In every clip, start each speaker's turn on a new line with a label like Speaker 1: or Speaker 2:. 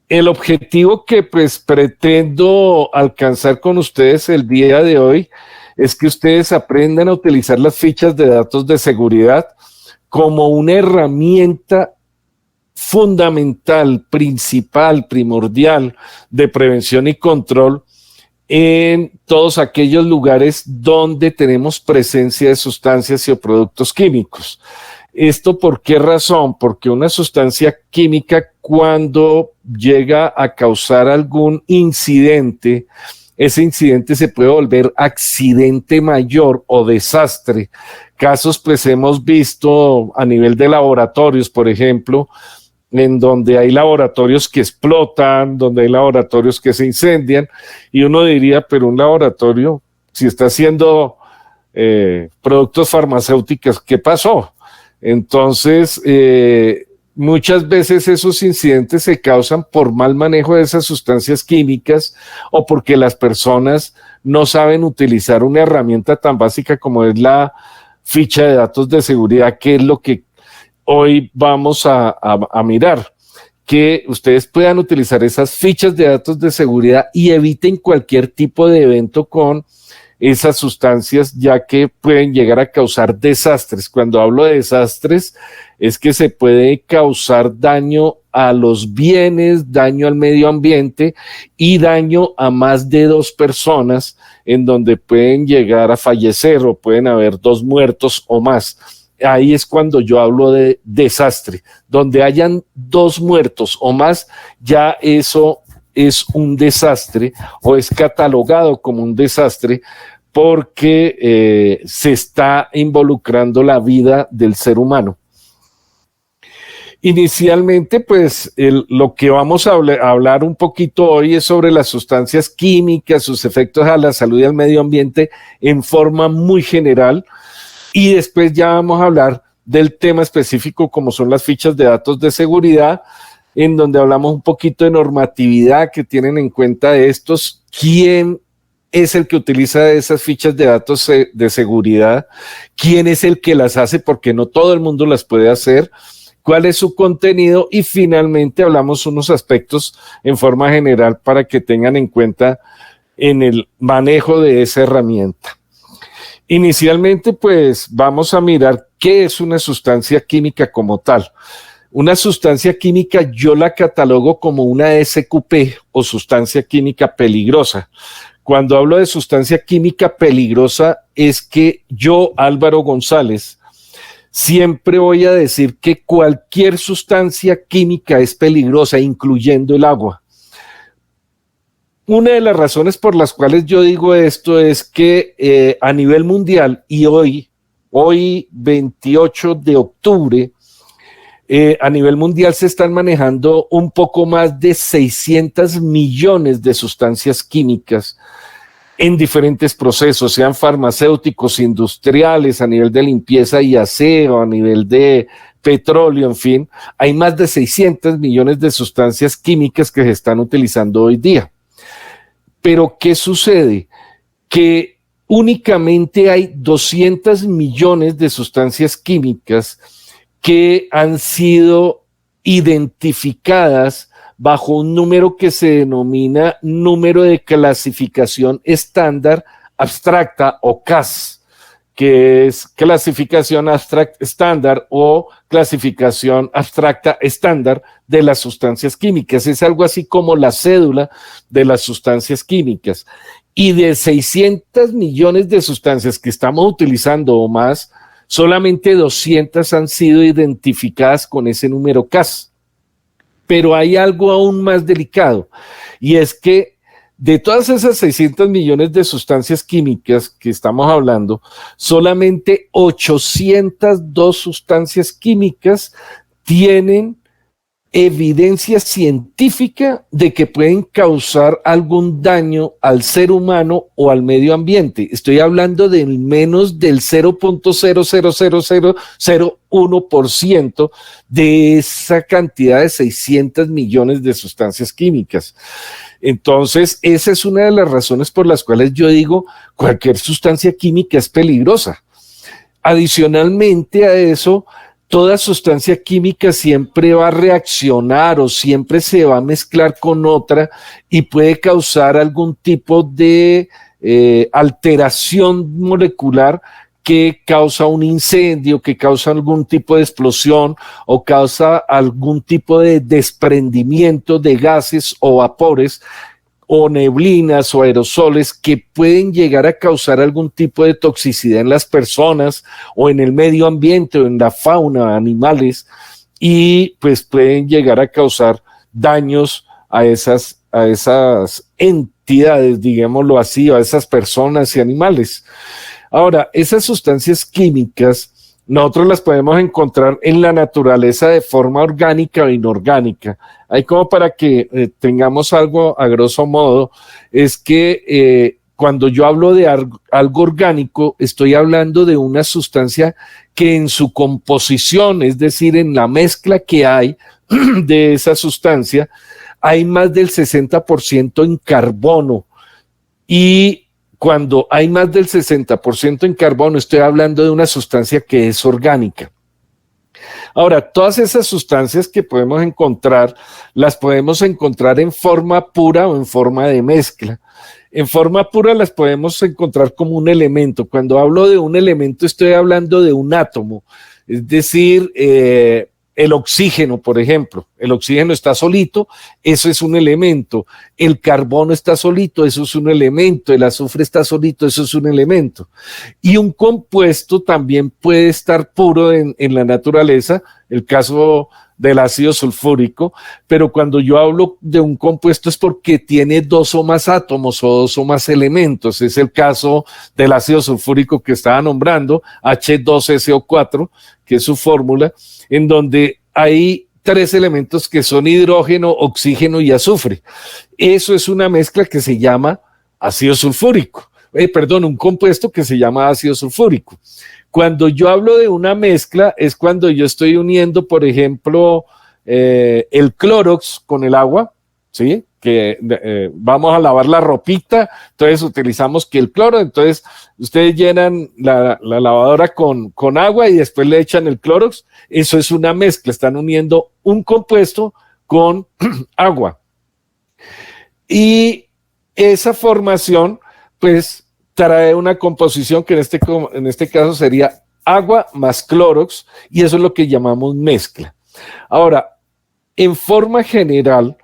Speaker 1: El objetivo que pues pretendo alcanzar con ustedes el día de hoy es que ustedes aprendan a utilizar las fichas de datos de seguridad como una herramienta fundamental, principal, primordial de prevención y control en todos aquellos lugares donde tenemos presencia de sustancias y o productos químicos. ¿Esto por qué razón? Porque una sustancia química, cuando llega a causar algún incidente, ese incidente se puede volver accidente mayor o desastre. Casos pues hemos visto a nivel de laboratorios, por ejemplo, en donde hay laboratorios que explotan, donde hay laboratorios que se incendian, y uno diría, pero un laboratorio, si está haciendo productos farmacéuticos, ¿qué pasó? Entonces, muchas veces esos incidentes se causan por mal manejo de esas sustancias químicas o porque las personas no saben utilizar una herramienta tan básica como es la ficha de datos de seguridad, que es lo que hoy vamos a mirar, que ustedes puedan utilizar esas fichas de datos de seguridad y eviten cualquier tipo de evento con esas sustancias, ya que pueden llegar a causar desastres. Cuando hablo de desastres, es que se puede causar daño a los bienes, daño al medio ambiente y daño a más de 2 personas, en donde pueden llegar a fallecer o pueden haber 2 muertos o más. Ahí es cuando yo hablo de desastre. Donde hayan 2 muertos o más, ya eso es un desastre o es catalogado como un desastre porque se está involucrando la vida del ser humano. Inicialmente, pues lo que vamos a hablar un poquito hoy es sobre las sustancias químicas, sus efectos a la salud y al medio ambiente en forma muy general. Y después ya vamos a hablar del tema específico como son las fichas de datos de seguridad, en donde hablamos un poquito de normatividad que tienen en cuenta de estos, quién es el que utiliza esas fichas de datos de seguridad, quién es el que las hace, porque no todo el mundo las puede hacer, cuál es su contenido y finalmente hablamos unos aspectos en forma general para que tengan en cuenta en el manejo de esa herramienta. Inicialmente, pues vamos a mirar qué es una sustancia química como tal. Una sustancia química yo la catalogo como una SQP o sustancia química peligrosa. Cuando hablo de sustancia química peligrosa es que yo, Álvaro González, siempre voy a decir que cualquier sustancia química es peligrosa, incluyendo el agua. Una de las razones por las cuales yo digo esto es que a nivel mundial y hoy 28 de octubre, a nivel mundial se están manejando un poco más de 600 millones de sustancias químicas en diferentes procesos, sean farmacéuticos, industriales, a nivel de limpieza y aseo, a nivel de petróleo, en fin. Hay más de 600 millones de sustancias químicas que se están utilizando hoy día. Pero, ¿qué sucede? Que únicamente hay 200 millones de sustancias químicas que han sido identificadas bajo un número que se denomina número de clasificación estándar abstracta o CAS, que es clasificación abstracta estándar o clasificación abstracta estándar de las sustancias químicas. Es algo así como la cédula de las sustancias químicas. Y de 600 millones de sustancias que estamos utilizando o más, solamente 200 han sido identificadas con ese número CAS. Pero hay algo aún más delicado, y es que de todas esas 600 millones de sustancias químicas que estamos hablando, solamente 802 sustancias químicas tienen evidencia científica de que pueden causar algún daño al ser humano o al medio ambiente. Estoy hablando de menos del 0.00001% de esa cantidad de 600 millones de sustancias químicas. Entonces, esa es una de las razones por las cuales yo digo cualquier sustancia química es peligrosa. Adicionalmente a eso, toda sustancia química siempre va a reaccionar o siempre se va a mezclar con otra y puede causar algún tipo de alteración molecular que causa un incendio, que causa algún tipo de explosión o causa algún tipo de desprendimiento de gases o vapores o neblinas o aerosoles que pueden llegar a causar algún tipo de toxicidad en las personas o en el medio ambiente o en la fauna, animales, y pues pueden llegar a causar daños a esas entidades, digámoslo así, o a esas personas y animales. Ahora, esas sustancias químicas nosotros las podemos encontrar en la naturaleza de forma orgánica o inorgánica. Hay como para que tengamos algo a grosso modo, es que cuando yo hablo de algo orgánico, estoy hablando de una sustancia que en su composición, es decir, en la mezcla que hay de esa sustancia, hay más del 60% en carbono. Y cuando hay más del 60% en carbono, estoy hablando de una sustancia que es orgánica. Ahora, todas esas sustancias que podemos encontrar, las podemos encontrar en forma pura o en forma de mezcla. En forma pura las podemos encontrar como un elemento. Cuando hablo de un elemento, estoy hablando de un átomo. Es decir, el oxígeno, por ejemplo. El oxígeno está solito, eso es un elemento. El carbono está solito, eso es un elemento. El azufre está solito, eso es un elemento. Y un compuesto también puede estar puro en la naturaleza, el caso del ácido sulfúrico, pero cuando yo hablo de un compuesto es porque tiene dos o más átomos o dos o más elementos. Es el caso del ácido sulfúrico que estaba nombrando, H2SO4, que es su fórmula, en donde hay 3 elementos que son hidrógeno, oxígeno y azufre. Eso es una mezcla que se llama ácido sulfúrico. Un compuesto que se llama ácido sulfúrico. Cuando yo hablo de una mezcla es cuando yo estoy uniendo, por ejemplo, el Clorox con el agua, ¿sí? Que vamos a lavar la ropita, entonces utilizamos que el cloro, entonces ustedes llenan la lavadora con agua y después le echan el Clorox. Eso es una mezcla, están uniendo un compuesto con agua. Y esa formación, pues, trae una composición que en este caso sería agua más Clorox, y eso es lo que llamamos mezcla. Ahora, en forma general,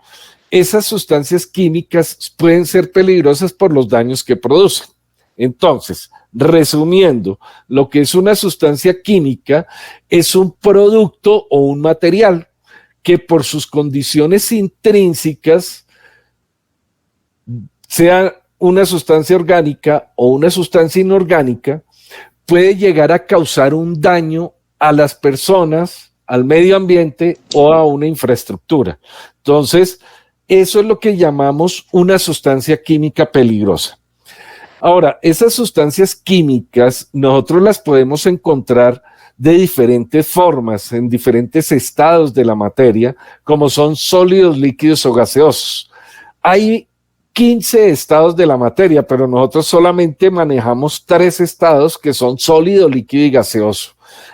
Speaker 1: esas sustancias químicas pueden ser peligrosas por los daños que producen. Entonces, resumiendo, lo que es una sustancia química es un producto o un material que por sus condiciones intrínsecas, sea una sustancia orgánica o una sustancia inorgánica, puede llegar a causar un daño a las personas, al medio ambiente o a una infraestructura. Entonces, eso es lo que llamamos una sustancia química peligrosa. Ahora, esas sustancias químicas nosotros las podemos encontrar de diferentes formas, en diferentes estados de la materia, como son sólidos, líquidos o gaseosos. Hay 15 estados de la materia, pero nosotros solamente manejamos 3 estados que son sólido, líquido y gaseoso.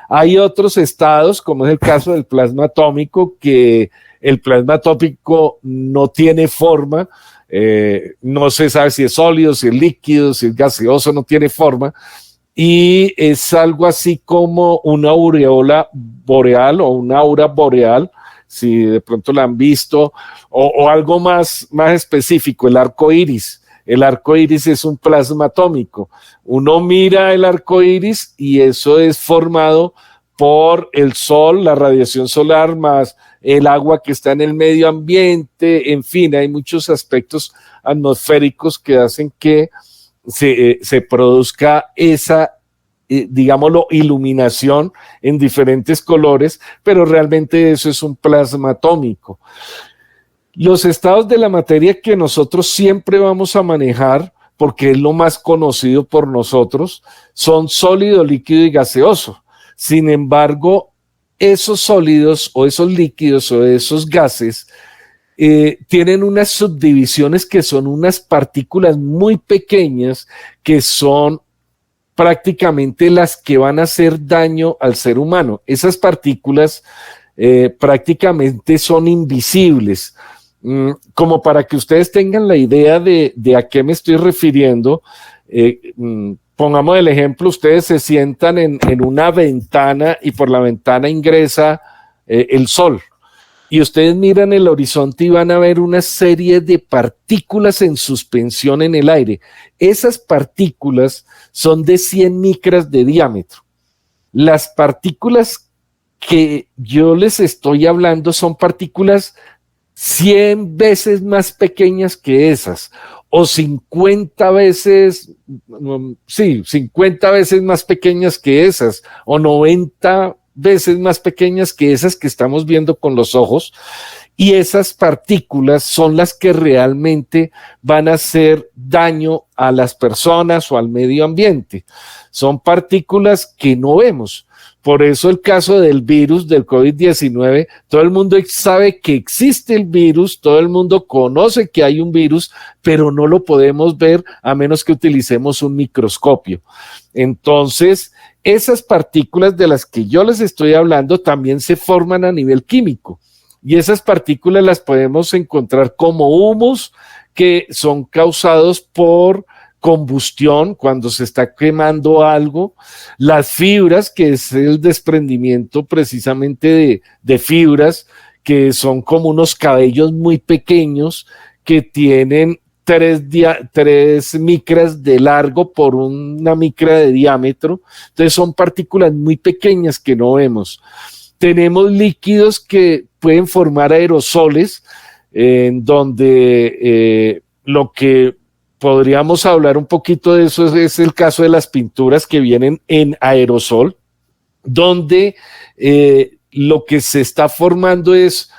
Speaker 1: Hay otros estados, como es el caso del plasma atómico, que el plasma atómico no tiene forma, no se sabe si es sólido, si es líquido, si es gaseoso, no tiene forma, y es algo así como una aureola boreal o una aura boreal, si de pronto la han visto, o algo más específico, el arco iris. El arco iris es un plasma atómico. Uno mira el arco iris y eso es formado por el sol, la radiación solar, más el agua que está en el medio ambiente. En fin, hay muchos aspectos atmosféricos que hacen que se produzca esa, digámoslo, iluminación en diferentes colores, pero realmente eso es un plasma atómico. Los estados de la materia que nosotros siempre vamos a manejar, porque es lo más conocido por nosotros, son sólido, líquido y gaseoso. Sin embargo, esos sólidos o esos líquidos o esos gases tienen unas subdivisiones que son unas partículas muy pequeñas que son prácticamente las que van a hacer daño al ser humano. Esas partículas prácticamente son invisibles. Como para que ustedes tengan la idea de a qué me estoy refiriendo, pongamos el ejemplo, ustedes se sientan en una ventana y por la ventana ingresa el sol. Y ustedes miran el horizonte y van a ver una serie de partículas en suspensión en el aire. Esas partículas son de 100 micras de diámetro. Las partículas que yo les estoy hablando son partículas 100 veces más pequeñas que esas, o 50 veces, sí, 50 veces más pequeñas que esas, o 90 veces más pequeñas que esas que estamos viendo con los ojos, y esas partículas son las que realmente van a hacer daño a las personas o al medio ambiente. Son partículas que no vemos. Por eso el caso del virus del COVID-19, todo el mundo sabe que existe el virus, todo el mundo conoce que hay un virus, pero no lo podemos ver a menos que utilicemos un microscopio. Entonces, esas partículas de las que yo les estoy hablando también se forman a nivel químico. Y esas partículas las podemos encontrar como humos que son causados por combustión, cuando se está quemando algo, las fibras, que es el desprendimiento precisamente de fibras, que son como unos cabellos muy pequeños que tienen 3 micras de largo por una micra de diámetro. Entonces son partículas muy pequeñas que no vemos. Tenemos líquidos que pueden formar aerosoles, en donde lo que podríamos hablar un poquito de eso es el caso de las pinturas que vienen en aerosol, donde lo que se está formando es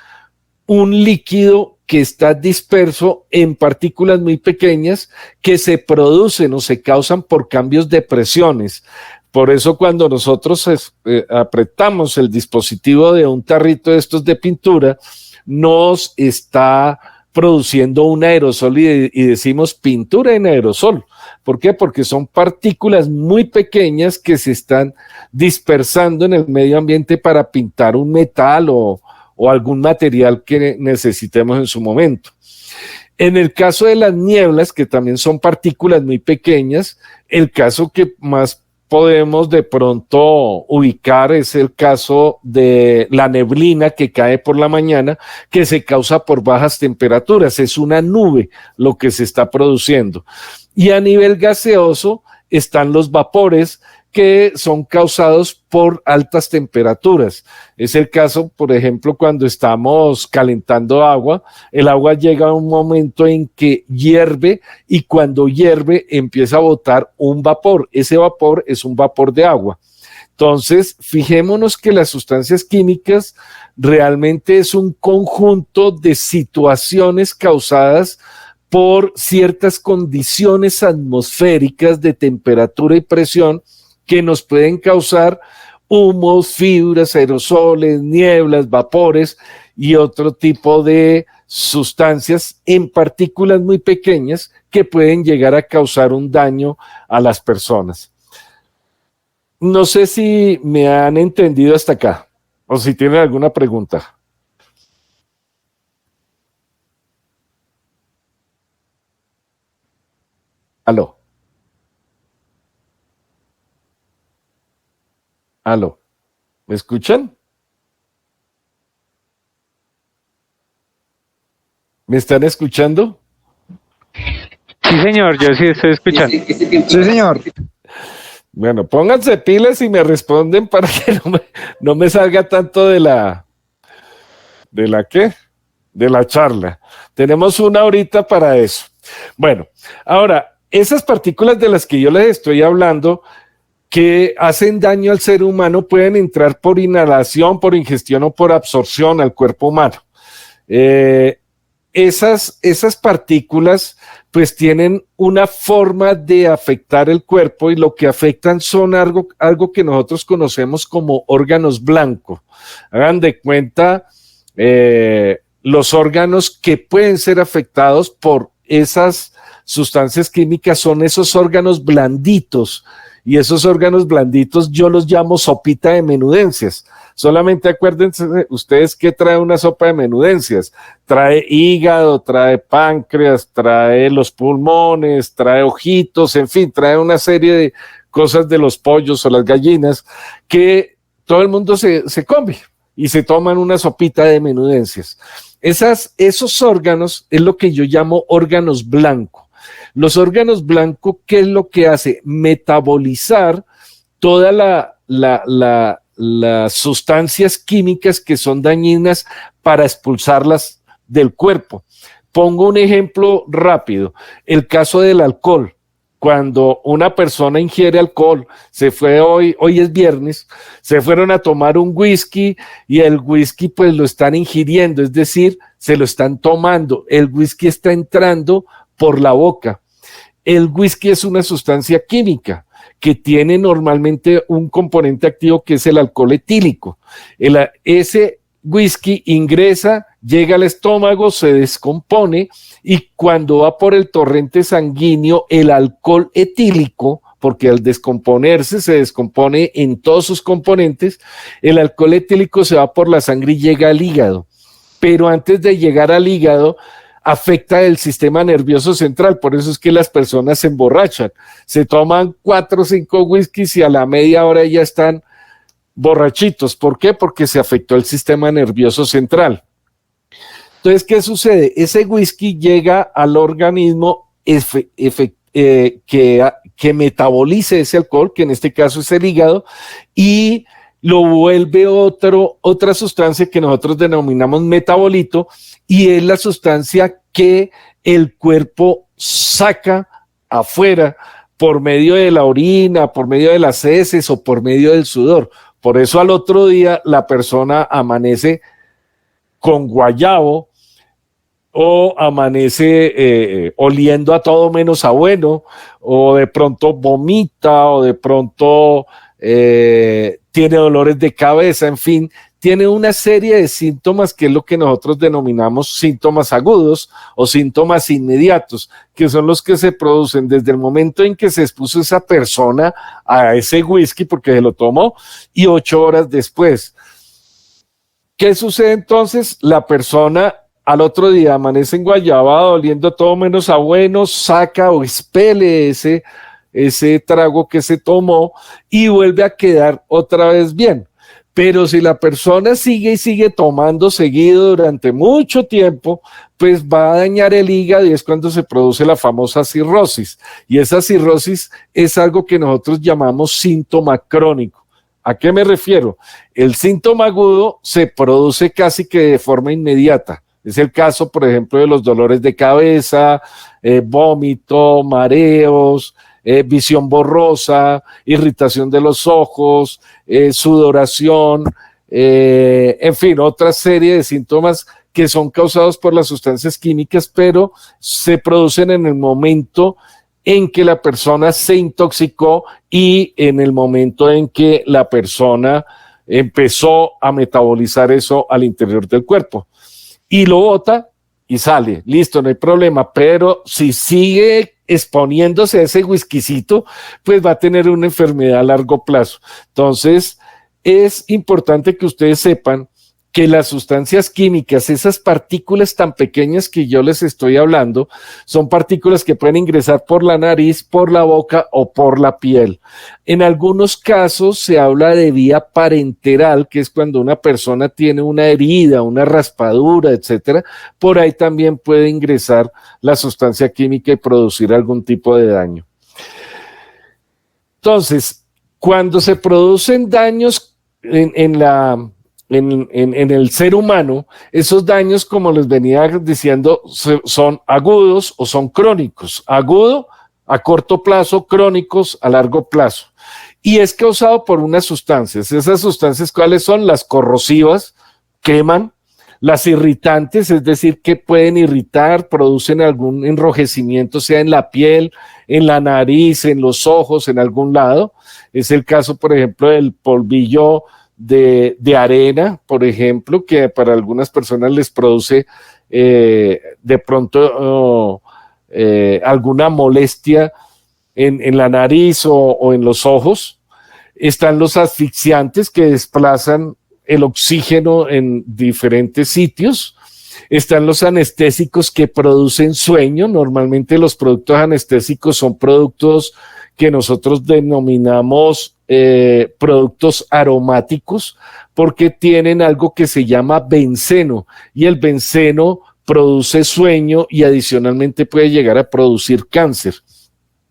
Speaker 1: un líquido que está disperso en partículas muy pequeñas que se producen o se causan por cambios de presiones. Por eso cuando nosotros apretamos el dispositivo de un tarrito de estos de pintura, nos está produciendo un aerosol y decimos pintura en aerosol. ¿Por qué? Porque son partículas muy pequeñas que se están dispersando en el medio ambiente para pintar un metal o algún material que necesitemos en su momento. En el caso de las nieblas, que también son partículas muy pequeñas, el caso que más podemos de pronto ubicar es el caso de la neblina que cae por la mañana, que se causa por bajas temperaturas. Es una nube lo que se está produciendo. Y a nivel gaseoso están los vapores que son causados por altas temperaturas. Es el caso, por ejemplo, cuando estamos calentando agua, el agua llega a un momento en que hierve y cuando hierve empieza a botar un vapor. Ese vapor es un vapor de agua. Entonces, fijémonos que las sustancias químicas realmente es un conjunto de situaciones causadas por ciertas condiciones atmosféricas de temperatura y presión que nos pueden causar humos, fibras, aerosoles, nieblas, vapores y otro tipo de sustancias en partículas muy pequeñas que pueden llegar a causar un daño a las personas. No sé si me han entendido hasta acá o si tienen alguna pregunta. Aló. Aló, ¿me escuchan? ¿Me están escuchando?
Speaker 2: Sí, señor, yo sí estoy escuchando.
Speaker 3: Sí, señor.
Speaker 1: Bueno, pónganse pilas y me responden para que no me salga tanto de la ¿qué? De la charla. Tenemos una horita para eso. Bueno, ahora, esas partículas de las que yo les estoy hablando que hacen daño al ser humano pueden entrar por inhalación, por ingestión o por absorción al cuerpo humano. Esas partículas pues tienen una forma de afectar el cuerpo y lo que afectan son algo que nosotros conocemos como órganos blancos. Hagan de cuenta los órganos que pueden ser afectados por esas sustancias químicas son esos órganos blanditos y esos órganos blanditos yo los llamo sopita de menudencias. Solamente acuérdense ustedes que trae una sopa de menudencias. Trae hígado, trae páncreas, trae los pulmones, trae ojitos, en fin, trae una serie de cosas de los pollos o las gallinas que todo el mundo se come y se toman una sopita de menudencias. Esos órganos es lo que yo llamo órganos blancos. Los órganos blancos, ¿qué es lo que hace? Metabolizar toda las sustancias químicas que son dañinas para expulsarlas del cuerpo. Pongo un ejemplo rápido, el caso del alcohol. Cuando una persona ingiere alcohol, se fue hoy es viernes, se fueron a tomar un whisky y el whisky pues lo están ingiriendo, es decir, se lo están tomando, el whisky está entrando por la boca. El whisky es una sustancia química que tiene normalmente un componente activo que es el alcohol etílico. Ese whisky ingresa, llega al estómago, se descompone y cuando va por el torrente sanguíneo, el alcohol etílico, porque al descomponerse se descompone en todos sus componentes, el alcohol etílico se va por la sangre y llega al hígado. Pero antes de llegar al hígado, afecta el sistema nervioso central, por eso es que las personas se emborrachan, se toman 4 o 5 whiskies y a la media hora ya están borrachitos. ¿Por qué? Porque se afectó el sistema nervioso central. Entonces, ¿qué sucede? Ese whisky llega al organismo que metabolice ese alcohol, que en este caso es el hígado, y lo vuelve otra sustancia que nosotros denominamos metabolito, y es la sustancia que el cuerpo saca afuera por medio de la orina, por medio de las heces o por medio del sudor. Por eso al otro día la persona amanece con guayabo o amanece oliendo a todo menos a bueno, o de pronto vomita, o de pronto tiene dolores de cabeza, en fin, tiene una serie de síntomas que es lo que nosotros denominamos síntomas agudos o síntomas inmediatos, que son los que se producen desde el momento en que se expuso esa persona a ese whisky porque se lo tomó y 8 horas después. ¿Qué sucede entonces? La persona al otro día amanece en guayabada, oliendo todo menos a bueno, saca o expele ese trago que se tomó y vuelve a quedar otra vez bien. Pero si la persona sigue y sigue tomando seguido durante mucho tiempo, pues va a dañar el hígado y es cuando se produce la famosa cirrosis. Y esa cirrosis es algo que nosotros llamamos síntoma crónico. ¿A qué me refiero? El síntoma agudo se produce casi que de forma inmediata. Es el caso, por ejemplo, de los dolores de cabeza, vómito, mareos, visión borrosa, irritación de los ojos, sudoración, en fin, otra serie de síntomas que son causados por las sustancias químicas, pero se producen en el momento en que la persona se intoxicó y en el momento en que la persona empezó a metabolizar eso al interior del cuerpo. Y lo bota y sale, listo, no hay problema, pero si sigue exponiéndose a ese whiskycito, pues va a tener una enfermedad a largo plazo. Entonces, es importante que ustedes sepan que las sustancias químicas, esas partículas tan pequeñas que yo les estoy hablando, son partículas que pueden ingresar por la nariz, por la boca o por la piel. En algunos casos se habla de vía parenteral, que es cuando una persona tiene una herida, una raspadura, etcétera. Por ahí también puede ingresar la sustancia química y producir algún tipo de daño. Entonces, cuando se producen daños en el ser humano, esos daños, como les venía diciendo, son agudos o son crónicos. Agudo a corto plazo, crónicos a largo plazo. Y es causado por unas sustancias. Esas sustancias, ¿cuáles son? Las corrosivas, queman. Las irritantes, es decir, que pueden irritar, producen algún enrojecimiento, sea en la piel, en la nariz, en los ojos, en algún lado. Es el caso, por ejemplo, del polvillo de arena, por ejemplo, que para algunas personas les produce de pronto alguna molestia en la nariz o en los ojos. Están los asfixiantes que desplazan el oxígeno en diferentes sitios. Están los anestésicos que producen sueño. Normalmente los productos anestésicos son productos que nosotros denominamos productos aromáticos porque tienen algo que se llama benceno, y el benceno produce sueño y adicionalmente puede llegar a producir cáncer.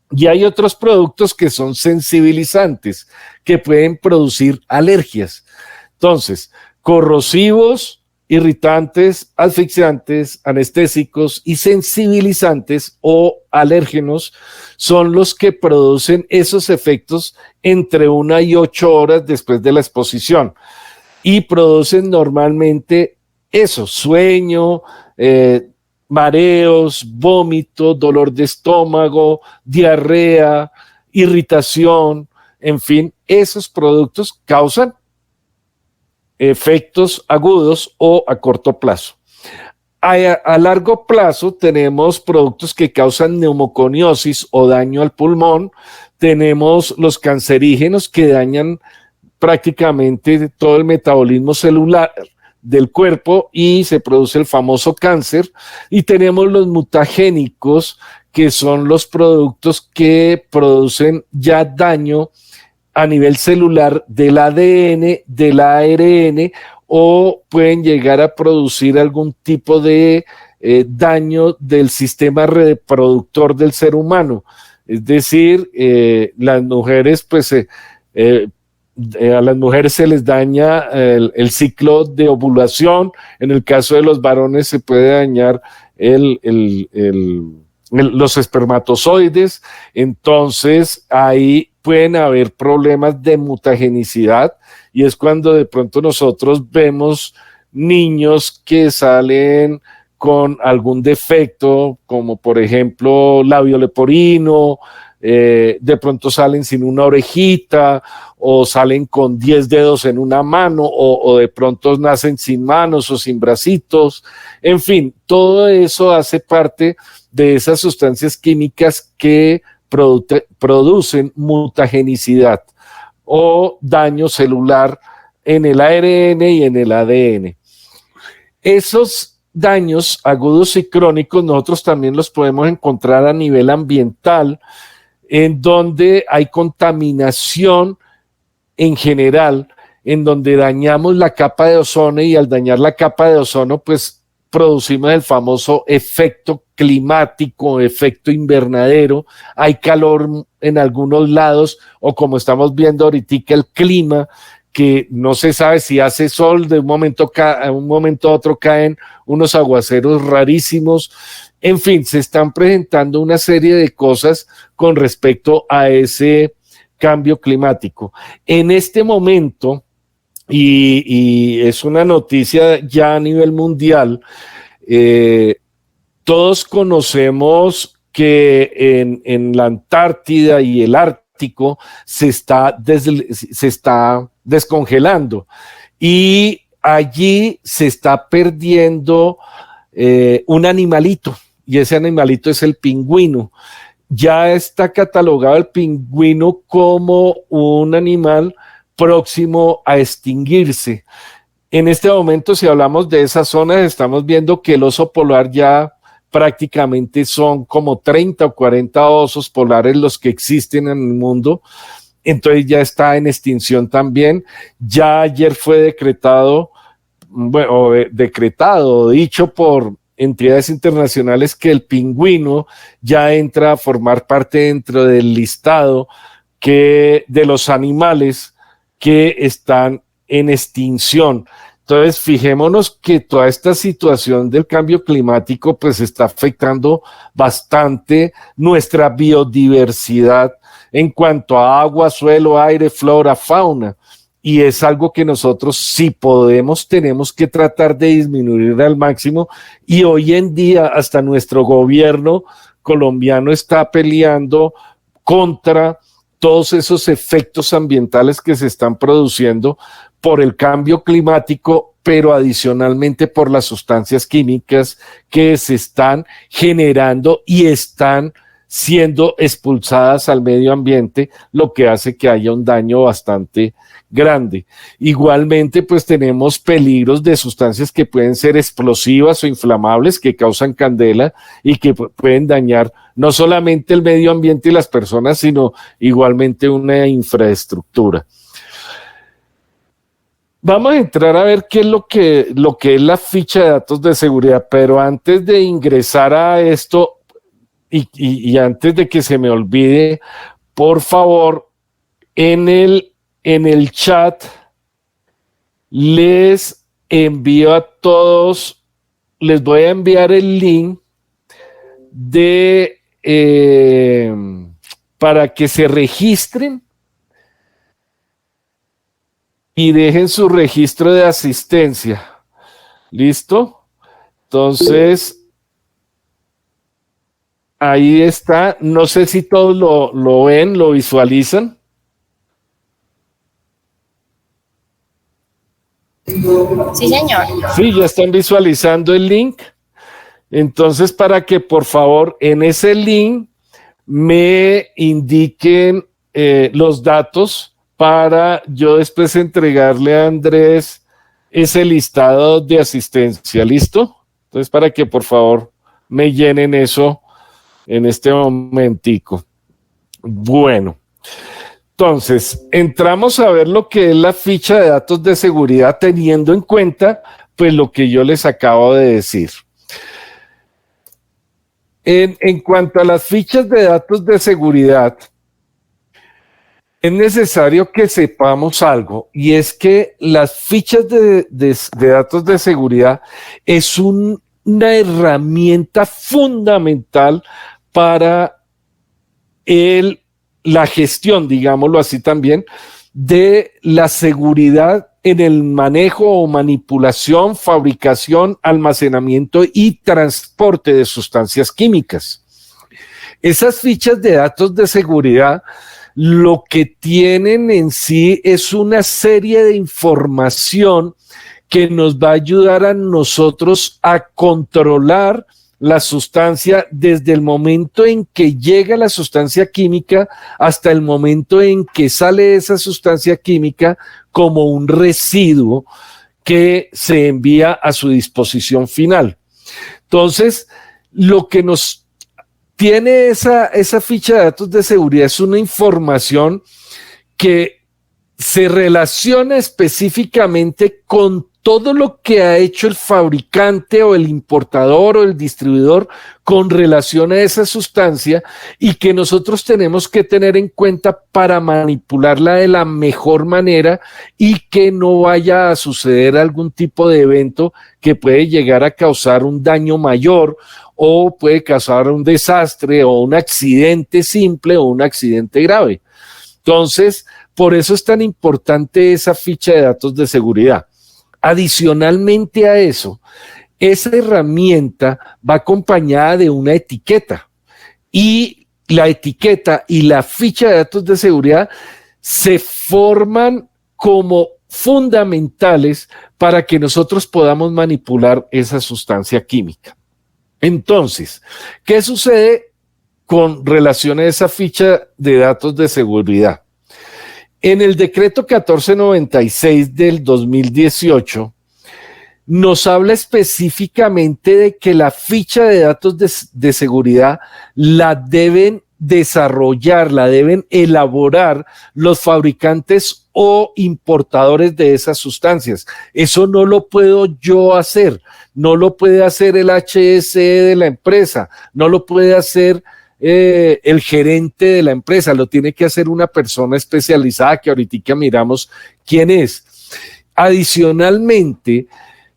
Speaker 1: Y hay otros productos que son sensibilizantes, que pueden producir alergias. Entonces, corrosivos, irritantes, asfixiantes, anestésicos y sensibilizantes o alérgenos son los que producen esos efectos entre 1 y 8 horas después de la exposición, y producen normalmente eso: sueño, mareos, vómito, dolor de estómago, diarrea, irritación, en fin, esos productos causan efectos agudos o a corto plazo. A largo plazo tenemos productos que causan neumoconiosis o daño al pulmón. Tenemos los cancerígenos que dañan prácticamente todo el metabolismo celular del cuerpo y se produce el famoso cáncer. Y tenemos los mutagénicos, que son los productos que producen ya daño a nivel celular del ADN, del ARN, o pueden llegar a producir algún tipo de daño del sistema reproductor del ser humano. Es decir, las mujeres, pues, a las mujeres se les daña el ciclo de ovulación. En el caso de los varones se puede dañar los espermatozoides. Entonces ahí pueden haber problemas de mutagenicidad, y es cuando de pronto nosotros vemos niños que salen con algún defecto, como por ejemplo labio leporino, de pronto salen sin una orejita, o salen con 10 dedos en una mano, o de pronto nacen sin manos o sin bracitos. En fin, todo eso hace parte de esas sustancias químicas que producen mutagenicidad o daño celular en el ARN y en el ADN. Esos daños agudos y crónicos nosotros también los podemos encontrar a nivel ambiental, en donde hay contaminación en general, en donde dañamos la capa de ozono, y al dañar la capa de ozono, pues producimos el famoso efecto climático, efecto invernadero. Hay calor en algunos lados, o como estamos viendo ahorita, el clima, que no se sabe si hace sol, de un momento a otro caen unos aguaceros rarísimos. En fin, se están presentando una serie de cosas con respecto a ese cambio climático. En este momento, y es una noticia ya a nivel mundial, todos conocemos que en la Antártida y el Ártico se está descongelando, y allí se está perdiendo un animalito, y ese animalito es el pingüino. Ya está catalogado el pingüino como un animal próximo a extinguirse. En este momento, si hablamos de esas zonas, estamos viendo que el oso polar ya prácticamente son como 30 o 40 osos polares los que existen en el mundo. Entonces ya está en extinción también. Ya ayer fue dicho por entidades internacionales que el pingüino ya entra a formar parte dentro del listado de los animales que están en extinción. Entonces, fijémonos que toda esta situación del cambio climático pues está afectando bastante nuestra biodiversidad en cuanto a agua, suelo, aire, flora, fauna. Y es algo que nosotros, si podemos, tenemos que tratar de disminuir al máximo. Y hoy en día hasta nuestro gobierno colombiano está peleando contra todos esos efectos ambientales que se están produciendo por el cambio climático, pero adicionalmente por las sustancias químicas que se están generando y están siendo expulsadas al medio ambiente, lo que hace que haya un daño bastante grande. Igualmente, pues tenemos peligros de sustancias que pueden ser explosivas o inflamables, que causan candela y que pueden dañar no solamente el medio ambiente y las personas, sino igualmente una infraestructura. Vamos a entrar a ver qué es lo que es la ficha de datos de seguridad, pero antes de ingresar a esto y antes de que se me olvide, por favor, en el chat les envío a todos, les voy a enviar el link para que se registren y dejen su registro de asistencia. ¿Listo? Entonces, ahí está. No sé si todos lo ven, lo visualizan.
Speaker 3: Sí, señor.
Speaker 1: Sí, ya están visualizando el link. Entonces, para que por favor en ese link me indiquen los datos para yo después entregarle a Andrés ese listado de asistencia. ¿Listo? Entonces, para que por favor me llenen eso en este momentico. Bueno, entonces entramos a ver lo que es la ficha de datos de seguridad, teniendo en cuenta pues lo que yo les acabo de decir. En cuanto a las fichas de datos de seguridad, es necesario que sepamos algo, y es que las fichas de datos de seguridad es una herramienta fundamental para la gestión, digámoslo así también, de la seguridad en el manejo o manipulación, fabricación, almacenamiento y transporte de sustancias químicas. Esas fichas de datos de seguridad lo que tienen en sí es una serie de información que nos va a ayudar a nosotros a controlar la sustancia desde el momento en que llega la sustancia química hasta el momento en que sale esa sustancia química como un residuo que se envía a su disposición final. Entonces, lo que nos tiene esa ficha de datos de seguridad es una información que se relaciona específicamente con todo lo que ha hecho el fabricante o el importador o el distribuidor con relación a esa sustancia y que nosotros tenemos que tener en cuenta para manipularla de la mejor manera y que no vaya a suceder algún tipo de evento que puede llegar a causar un daño mayor o puede causar un desastre o un accidente simple o un accidente grave. Entonces, por eso es tan importante esa ficha de datos de seguridad. Adicionalmente a eso, esa herramienta va acompañada de una etiqueta y la etiqueta y la ficha de datos de seguridad se forman como fundamentales para que nosotros podamos manipular esa sustancia química. Entonces, ¿qué sucede con relación a esa ficha de datos de seguridad? En el decreto 1496 del 2018 nos habla específicamente de que la ficha de datos de seguridad la deben desarrollar, la deben elaborar los fabricantes o importadores de esas sustancias. Eso no lo puedo yo hacer, no lo puede hacer el HSE de la empresa, no lo puede hacer el gerente de la empresa, lo tiene que hacer una persona especializada que ahorita miramos quién es. Adicionalmente,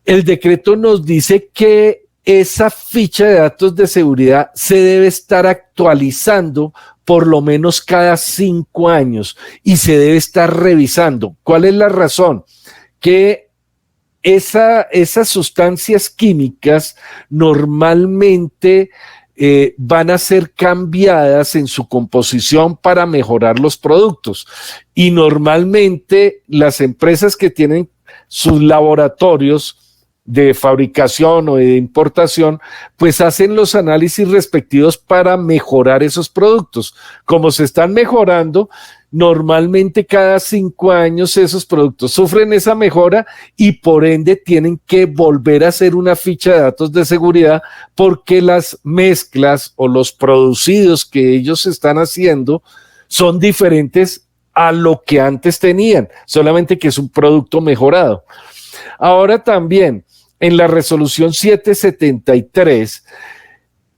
Speaker 1: el decreto nos dice que esa ficha de datos de seguridad se debe estar actualizando por lo menos cada 5 años y se debe estar revisando. ¿Cuál es la razón? Que esas sustancias químicas normalmente van a ser cambiadas en su composición para mejorar los productos. Y normalmente las empresas que tienen sus laboratorios de fabricación o de importación, pues hacen los análisis respectivos para mejorar esos productos. Como se están mejorando, normalmente cada 5 años esos productos sufren esa mejora y por ende tienen que volver a hacer una ficha de datos de seguridad porque las mezclas o los producidos que ellos están haciendo son diferentes a lo que antes tenían, solamente que es un producto mejorado. Ahora también en la resolución 773,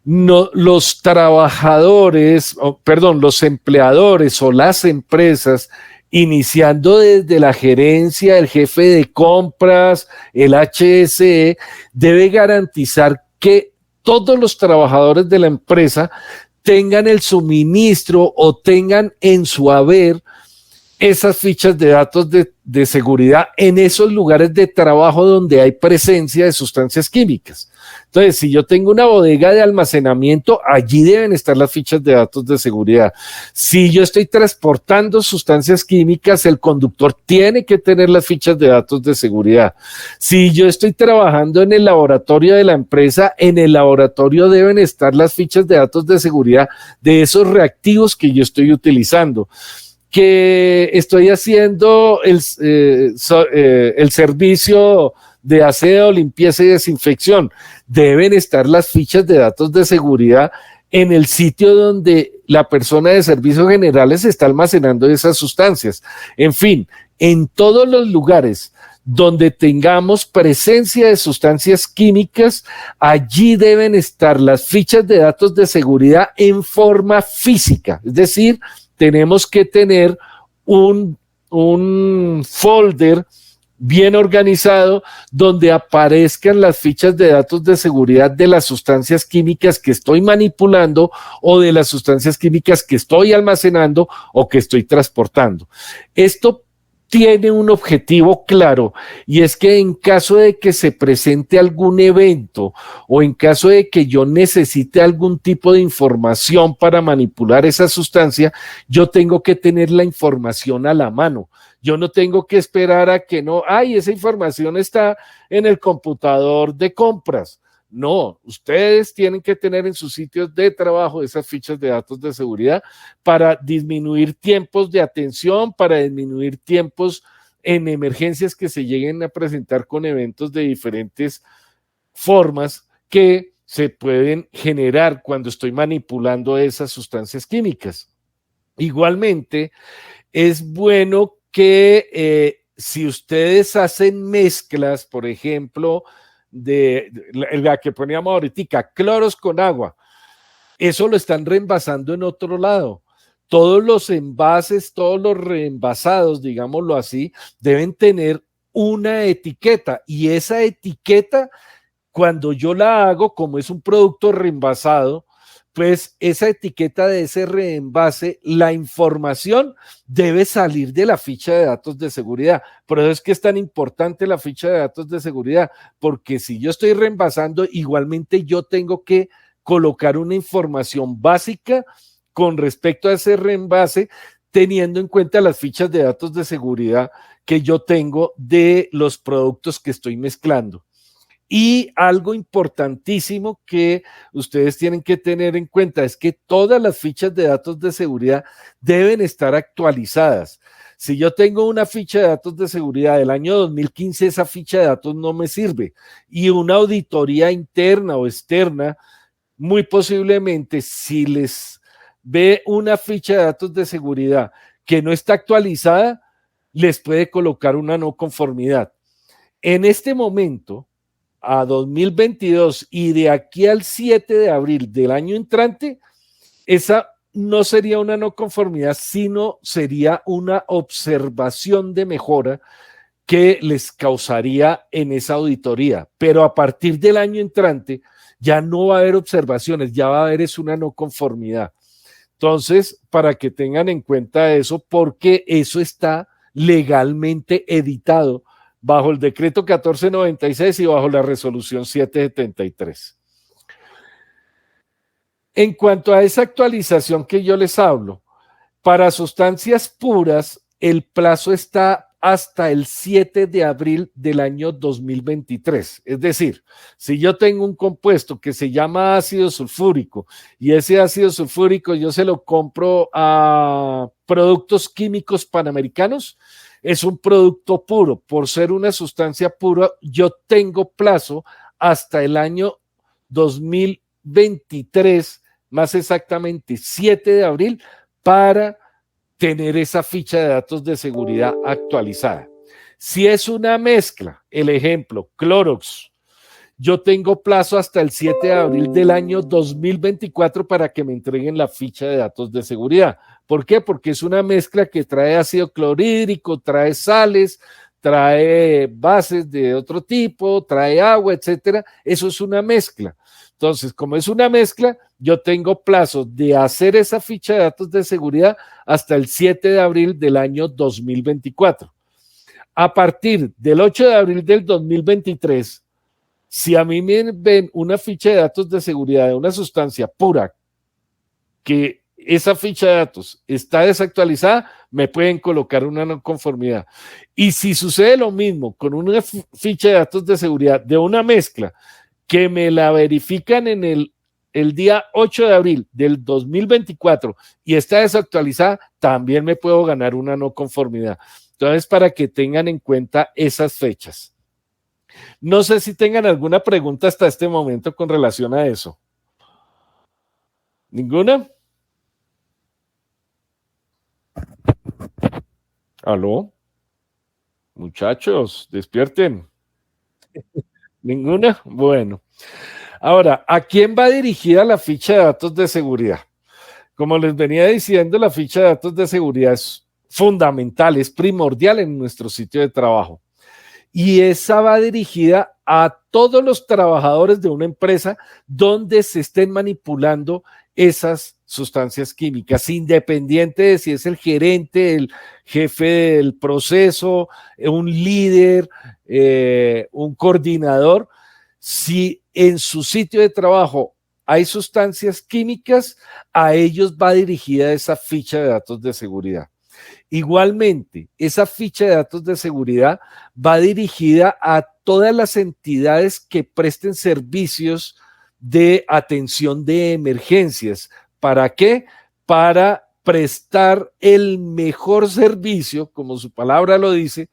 Speaker 1: los trabajadores, los empleadores o las empresas, iniciando desde la gerencia, el jefe de compras, el HSE, debe garantizar que todos los trabajadores de la empresa tengan el suministro o tengan en su haber esas fichas de datos de seguridad en esos lugares de trabajo donde hay presencia de sustancias químicas. Entonces, si yo tengo una bodega de almacenamiento, allí deben estar las fichas de datos de seguridad. Si yo estoy transportando sustancias químicas, el conductor tiene que tener las fichas de datos de seguridad. Si yo estoy trabajando en el laboratorio de la empresa, en el laboratorio deben estar las fichas de datos de seguridad de esos reactivos que yo estoy utilizando. Que estoy haciendo el servicio de aseo, limpieza y desinfección. Deben estar las fichas de datos de seguridad en el sitio donde la persona de servicios generales está almacenando esas sustancias. En fin, en todos los lugares donde tengamos presencia de sustancias químicas, allí deben estar las fichas de datos de seguridad en forma física, es decir, tenemos que tener un folder bien organizado donde aparezcan las fichas de datos de seguridad de las sustancias químicas que estoy manipulando o de las sustancias químicas que estoy almacenando o que estoy transportando. Esto tiene un objetivo claro y es que en caso de que se presente algún evento o en caso de que yo necesite algún tipo de información para manipular esa sustancia, yo tengo que tener la información a la mano. Yo no tengo que esperar a que esa información está en el computador de compras. No, ustedes tienen que tener en sus sitios de trabajo esas fichas de datos de seguridad para disminuir tiempos de atención, para disminuir tiempos en emergencias que se lleguen a presentar con eventos de diferentes formas que se pueden generar cuando estoy manipulando esas sustancias químicas. Igualmente, es bueno que si ustedes hacen mezclas, por ejemplo, de la que poníamos ahorita, cloros con agua, eso lo están reenvasando en otro lado. Todos los envases, todos los reenvasados, digámoslo así, deben tener una etiqueta y esa etiqueta, cuando yo la hago, como es un producto reenvasado, pues esa etiqueta de ese reenvase, la información debe salir de la ficha de datos de seguridad. Por eso es que es tan importante la ficha de datos de seguridad, porque si yo estoy reenvasando, igualmente yo tengo que colocar una información básica con respecto a ese reenvase, teniendo en cuenta las fichas de datos de seguridad que yo tengo de los productos que estoy mezclando. Y algo importantísimo que ustedes tienen que tener en cuenta es que todas las fichas de datos de seguridad deben estar actualizadas. Si yo tengo una ficha de datos de seguridad del año 2015, esa ficha de datos no me sirve. Y una auditoría interna o externa, muy posiblemente, si les ve una ficha de datos de seguridad que no está actualizada, les puede colocar una no conformidad. En este momento, a 2022 y de aquí al 7 de abril del año entrante, esa no sería una no conformidad, sino sería una observación de mejora que les causaría en esa auditoría. Pero a partir del año entrante ya no va a haber observaciones, ya va a haber es una no conformidad. Entonces, para que tengan en cuenta eso, porque eso está legalmente editado bajo el decreto 1496 y bajo la resolución 773. En cuanto a esa actualización que yo les hablo, para sustancias puras, el plazo está hasta el 7 de abril del año 2023. Es decir, si yo tengo un compuesto que se llama ácido sulfúrico y ese ácido sulfúrico yo se lo compro a Productos Químicos Panamericanos, es un producto puro. Por ser una sustancia pura, yo tengo plazo hasta el año 2023, más exactamente 7 de abril, para tener esa ficha de datos de seguridad actualizada. Si es una mezcla, el ejemplo, Clorox, yo tengo plazo hasta el 7 de abril del año 2024 para que me entreguen la ficha de datos de seguridad. ¿Por qué? Porque es una mezcla que trae ácido clorhídrico, trae sales, trae bases de otro tipo, trae agua, etcétera. Eso es una mezcla. Entonces, como es una mezcla, yo tengo plazo de hacer esa ficha de datos de seguridad hasta el 7 de abril del año 2024. A partir del 8 de abril del 2023, si a mí me ven una ficha de datos de seguridad de una sustancia pura, que esa ficha de datos está desactualizada, me pueden colocar una no conformidad. Y si sucede lo mismo con una ficha de datos de seguridad de una mezcla, que me la verifican en el día 8 de abril del 2024 y está desactualizada, también me puedo ganar una no conformidad. Entonces, para que tengan en cuenta esas fechas. No sé si tengan alguna pregunta hasta este momento con relación a eso. ¿Ninguna? ¿Aló? Muchachos, despierten. ¿Ninguna? Bueno. Ahora, ¿a quién va dirigida la ficha de datos de seguridad? Como les venía diciendo, la ficha de datos de seguridad es fundamental, es primordial en nuestro sitio de trabajo. Y esa va dirigida a todos los trabajadores de una empresa donde se estén manipulando esas sustancias químicas, independiente de si es el gerente, el jefe del proceso, un líder, un coordinador. Si en su sitio de trabajo hay sustancias químicas, a ellos va dirigida esa ficha de datos de seguridad. Igualmente, esa ficha de datos de seguridad va dirigida a todas las entidades que presten servicios de atención de emergencias. ¿Para qué? Para prestar el mejor servicio, como su palabra lo dice,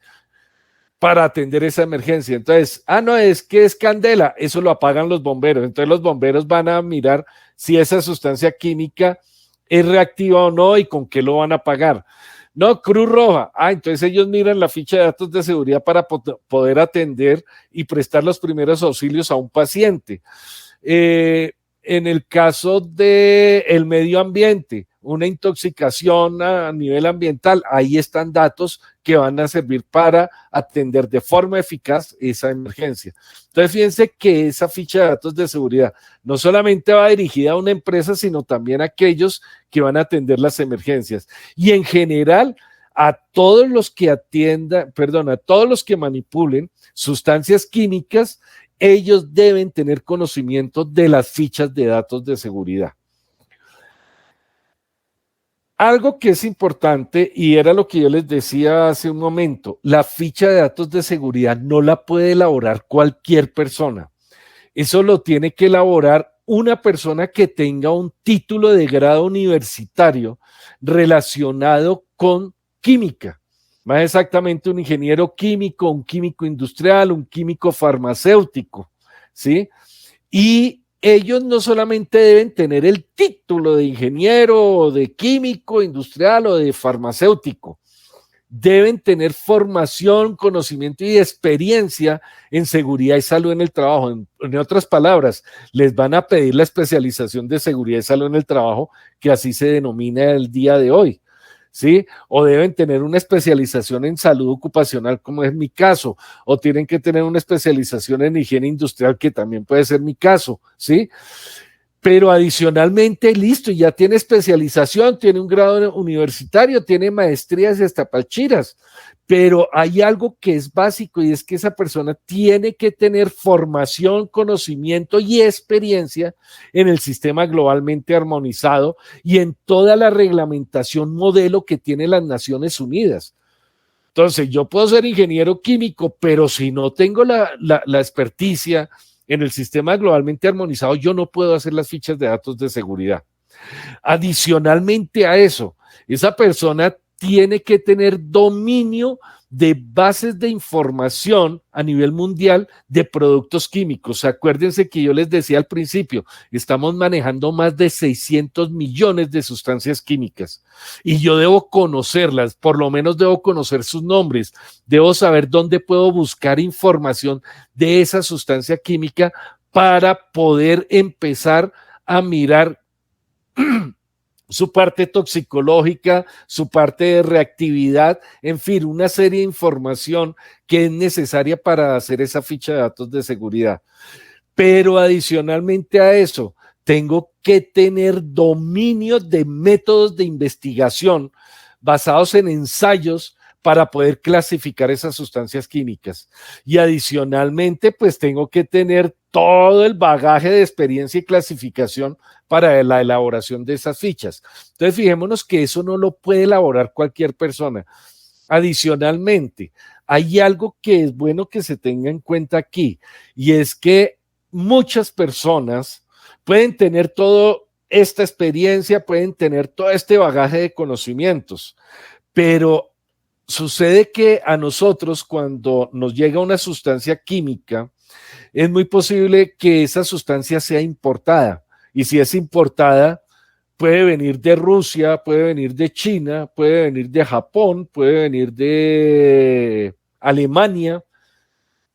Speaker 1: para atender esa emergencia. Entonces, no, es que es candela, eso lo apagan los bomberos. Entonces los bomberos van a mirar si esa sustancia química es reactiva o no y con qué lo van a apagar. No, Cruz Roja. Entonces ellos miran la ficha de datos de seguridad para poder atender y prestar los primeros auxilios a un paciente. En el caso del medio ambiente, una intoxicación a nivel ambiental, ahí están datos que van a servir para atender de forma eficaz esa emergencia. Entonces, fíjense que esa ficha de datos de seguridad no solamente va dirigida a una empresa, sino también a aquellos que van a atender las emergencias. Y en general, a todos los que a todos los que manipulen sustancias químicas, ellos deben tener conocimiento de las fichas de datos de seguridad. Algo que es importante, y era lo que yo les decía hace un momento, la ficha de datos de seguridad no la puede elaborar cualquier persona. Eso lo tiene que elaborar una persona que tenga un título de grado universitario relacionado con química. Más exactamente un ingeniero químico, un químico industrial, un químico farmacéutico, ¿sí? Y ellos no solamente deben tener el título de ingeniero o de químico industrial o de farmacéutico, deben tener formación, conocimiento y experiencia en seguridad y salud en el trabajo. En otras palabras, les van a pedir la especialización de seguridad y salud en el trabajo, que así se denomina el día de hoy, ¿sí? O deben tener una especialización en salud ocupacional, como es mi caso, o tienen que tener una especialización en higiene industrial, que también puede ser mi caso, ¿sí? Pero adicionalmente, listo, ya tiene especialización, tiene un grado universitario, tiene maestrías y hasta palchiras, pero hay algo que es básico y es que esa persona tiene que tener formación, conocimiento y experiencia en el sistema globalmente armonizado y en toda la reglamentación modelo que tiene las Naciones Unidas. Entonces, yo puedo ser ingeniero químico, pero si no tengo la experticia en el sistema globalmente armonizado, yo no puedo hacer las fichas de datos de seguridad. Adicionalmente a eso, esa persona tiene que tener dominio de bases de información a nivel mundial de productos químicos. Acuérdense que yo les decía al principio, estamos manejando más de 600 millones de sustancias químicas y yo debo conocerlas, por lo menos debo conocer sus nombres, debo saber dónde puedo buscar información de esa sustancia química para poder empezar a mirar su parte toxicológica, su parte de reactividad, en fin, una serie de información que es necesaria para hacer esa ficha de datos de seguridad. Pero adicionalmente a eso, tengo que tener dominio de métodos de investigación basados en ensayos para poder clasificar esas sustancias químicas. Y adicionalmente, pues tengo que tener todo el bagaje de experiencia y clasificación para la elaboración de esas fichas. Entonces, fijémonos que eso no lo puede elaborar cualquier persona. Adicionalmente, hay algo que es bueno que se tenga en cuenta aquí, y es que muchas personas pueden tener toda esta experiencia, pueden tener todo este bagaje de conocimientos, pero sucede que a nosotros, cuando nos llega una sustancia química, es muy posible que esa sustancia sea importada. Y si es importada, puede venir de Rusia, puede venir de China, puede venir de Japón, puede venir de Alemania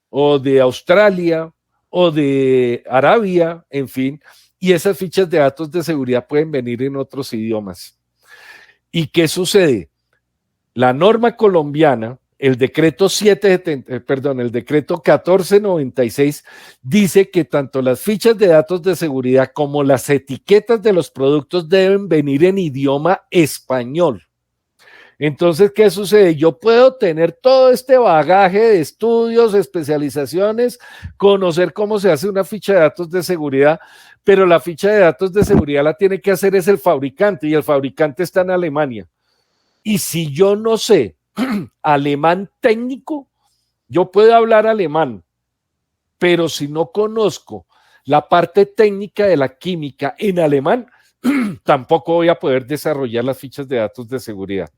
Speaker 1: o de Australia o de Arabia, en fin. Y esas fichas de datos de seguridad pueden venir en otros idiomas. ¿Y qué sucede? La norma colombiana, el decreto 1496, dice que tanto las fichas de datos de seguridad como las etiquetas de los productos deben venir en idioma español. Entonces, ¿qué sucede? Yo puedo tener todo este bagaje de estudios, especializaciones, conocer cómo se hace una ficha de datos de seguridad, pero la ficha de datos de seguridad la tiene que hacer es el fabricante, y el fabricante está en Alemania. Y si yo no sé alemán técnico, yo puedo hablar alemán, pero si no conozco la parte técnica de la química en alemán, tampoco voy a poder desarrollar las fichas de datos de seguridad.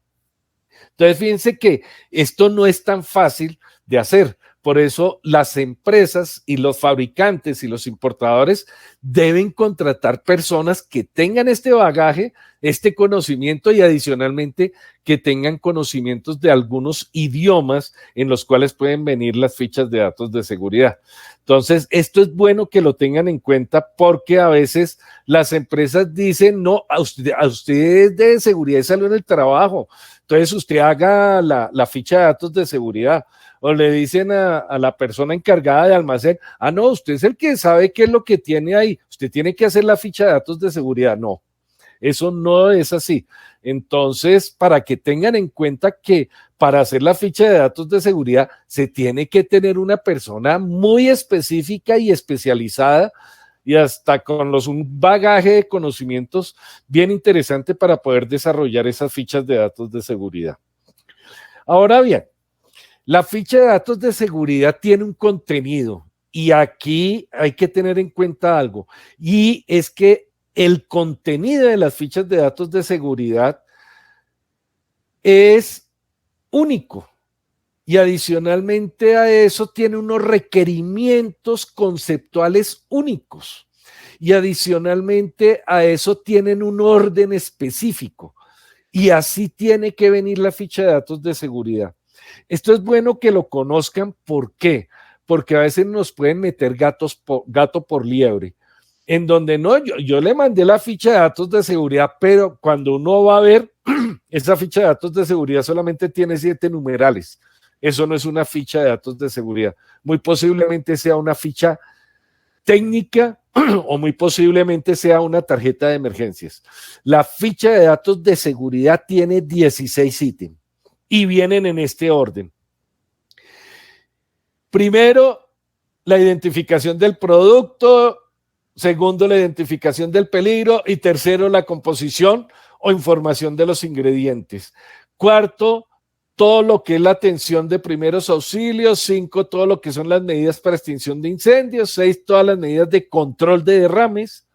Speaker 1: Entonces, fíjense que esto no es tan fácil de hacer. Por eso las empresas y los fabricantes y los importadores deben contratar personas que tengan este bagaje, este conocimiento, y adicionalmente que tengan conocimientos de algunos idiomas en los cuales pueden venir las fichas de datos de seguridad. Entonces, esto es bueno que lo tengan en cuenta, porque a veces las empresas dicen, no, a usted de seguridad salió en el trabajo, entonces usted haga la ficha de datos de seguridad. O le dicen a la persona encargada de almacén, no, usted es el que sabe qué es lo que tiene ahí, usted tiene que hacer la ficha de datos de seguridad. No, eso no es así. Entonces, para que tengan en cuenta que para hacer la ficha de datos de seguridad se tiene que tener una persona muy específica y especializada, y hasta con un bagaje de conocimientos bien interesante para poder desarrollar esas fichas de datos de seguridad. Ahora bien, la ficha de datos de seguridad tiene un contenido, y aquí hay que tener en cuenta algo, y es que el contenido de las fichas de datos de seguridad es único, y adicionalmente a eso tiene unos requerimientos conceptuales únicos, y adicionalmente a eso tienen un orden específico, y así tiene que venir la ficha de datos de seguridad. Esto es bueno que lo conozcan. ¿Por qué? Porque a veces nos pueden meter gato por liebre, en donde no, yo le mandé la ficha de datos de seguridad, pero cuando uno va a ver, esa ficha de datos de seguridad solamente tiene 7 numerales. Eso no es una ficha de datos de seguridad. Muy posiblemente sea una ficha técnica o muy posiblemente sea una tarjeta de emergencias. La ficha de datos de seguridad tiene 16 ítems. Y vienen en este orden. Primero, la identificación del producto. Segundo, la identificación del peligro. Y tercero, la composición o información de los ingredientes. Cuarto, todo lo que es la atención de primeros auxilios, 5, todo lo que son las medidas para extinción de incendios, 6, todas las medidas de control de derrames,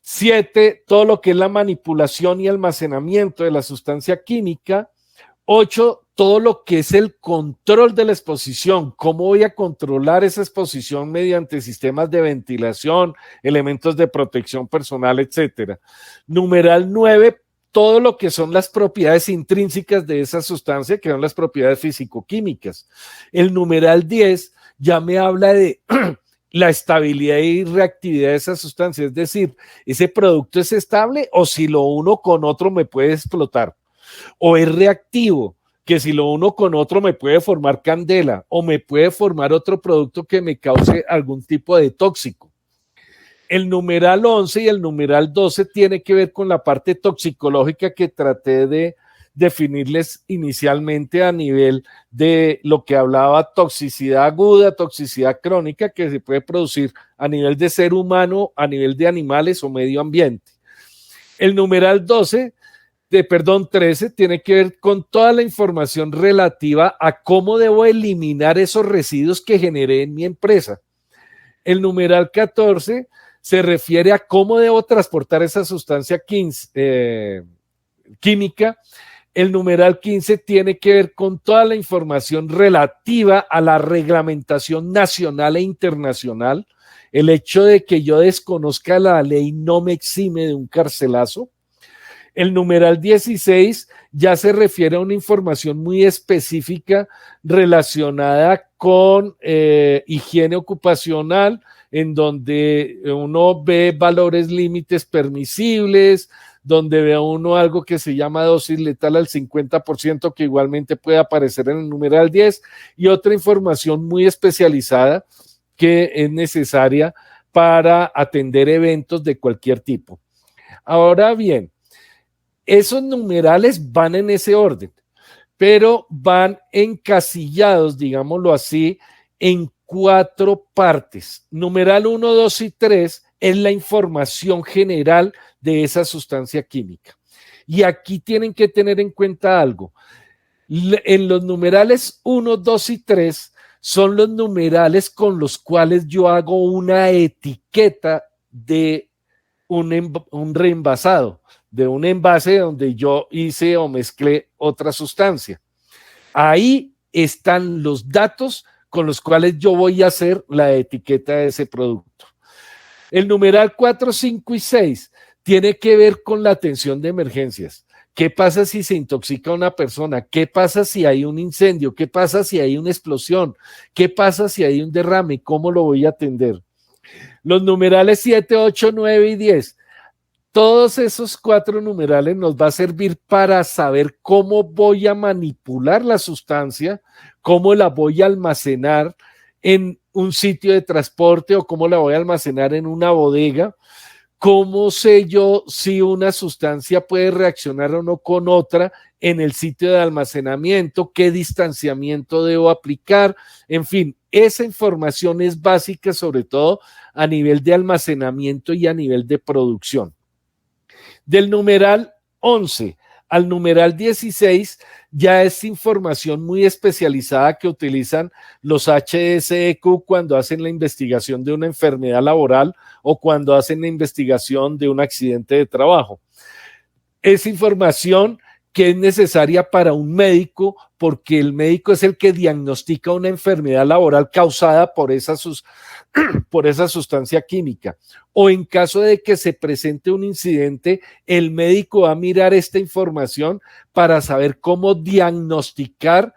Speaker 1: 7, todo lo que es la manipulación y almacenamiento de la sustancia química, 8, todo lo que es el control de la exposición, cómo voy a controlar esa exposición mediante sistemas de ventilación, elementos de protección personal, etcétera. Numeral 9, todo lo que son las propiedades intrínsecas de esa sustancia, que son las propiedades físico-químicas. El numeral 10 ya me habla de la estabilidad y reactividad de esa sustancia, es decir, ese producto es estable o si lo uno con otro me puede explotar, o es reactivo, que si lo uno con otro me puede formar candela o me puede formar otro producto que me cause algún tipo de tóxico. El numeral 11 y el numeral 12 tiene que ver con la parte toxicológica que traté de definirles inicialmente a nivel de lo que hablaba toxicidad aguda, toxicidad crónica, que se puede producir a nivel de ser humano, a nivel de animales o medio ambiente. El numeral 13 tiene que ver con toda la información relativa a cómo debo eliminar esos residuos que generé en mi empresa. El numeral 14 se refiere a cómo debo transportar esa sustancia química. El numeral 15 tiene que ver con toda la información relativa a la reglamentación nacional e internacional. El hecho de que yo desconozca la ley no me exime de un carcelazo. El numeral 16 ya se refiere a una información muy específica relacionada con higiene ocupacional, en donde uno ve valores límites permisibles, donde ve uno algo que se llama dosis letal al 50%, que igualmente puede aparecer en el numeral 10, y otra información muy especializada que es necesaria para atender eventos de cualquier tipo. Ahora bien, esos numerales van en ese orden, pero van encasillados, digámoslo así, en 4 partes. Numeral 1, 2 y 3 es la información general de esa sustancia química. Y aquí tienen que tener en cuenta algo. En los numerales 1, 2 y 3 son los numerales con los cuales yo hago una etiqueta de un reenvasado, de un envase donde yo hice o mezclé otra sustancia. Ahí están los datos con los cuales yo voy a hacer la etiqueta de ese producto. El numeral 4, 5 y 6 tiene que ver con la atención de emergencias. ¿Qué pasa si se intoxica una persona? ¿Qué pasa si hay un incendio? ¿Qué pasa si hay una explosión? ¿Qué pasa si hay un derrame? ¿Cómo lo voy a atender? Los numerales 7, 8, 9 y 10. Todos esos 4 numerales nos va a servir para saber cómo voy a manipular la sustancia, cómo la voy a almacenar en un sitio de transporte o cómo la voy a almacenar en una bodega, cómo sé yo si una sustancia puede reaccionar o no con otra en el sitio de almacenamiento, qué distanciamiento debo aplicar, en fin, esa información es básica sobre todo a nivel de almacenamiento y a nivel de producción. Del numeral 11 al numeral 16 ya es información muy especializada que utilizan los HSEQ cuando hacen la investigación de una enfermedad laboral o cuando hacen la investigación de un accidente de trabajo. Es información que es necesaria para un médico porque el médico es el que diagnostica una enfermedad laboral causada por esa sustancia química. O en caso de que se presente un incidente, el médico va a mirar esta información para saber cómo diagnosticar